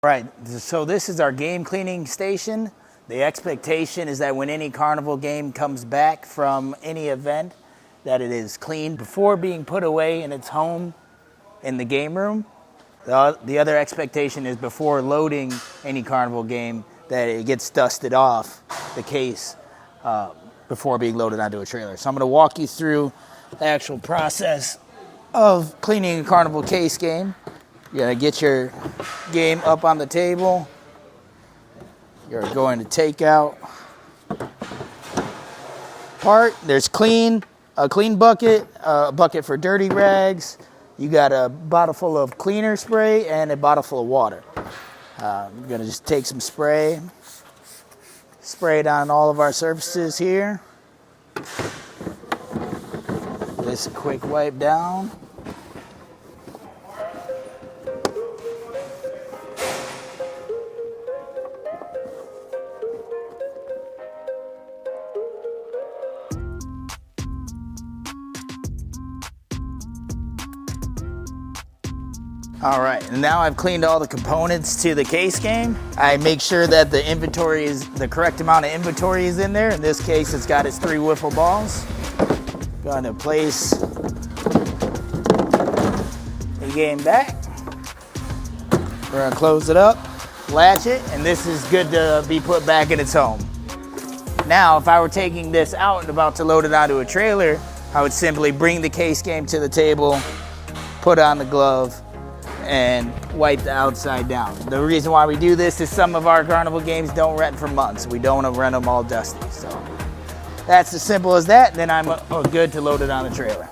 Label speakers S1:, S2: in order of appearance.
S1: Right, so this is our game cleaning station. The expectation is that when any carnival game comes back from any event, that it is cleaned before being put away in its home in the game room. The other expectation is before loading any carnival game that it gets dusted off the case before being loaded onto a trailer. So I'm going to walk you through the actual process of cleaning a carnival case game. You're going to get your game up on the table. You're going to take out part. There's a clean bucket, a bucket for dirty rags. You got a bottle full of cleaner spray and a bottle full of water. You're going to just take some spray it on all of our surfaces here. Just a quick wipe down. All right, and now I've cleaned all the components to the case game. I make sure that the correct amount of inventory is in there. In this case, it's got its 3 wiffle balls. Going to place the game back. We're gonna close it up, latch it, and this is good to be put back in its home. Now, if I were taking this out and about to load it onto a trailer, I would simply bring the case game to the table, put on the glove, and wipe the outside down. The reason why we do this is some of our carnival games don't rent for months. We don't want to rent them all dusty. So that's as simple as that. Then I'm good to load it on the trailer.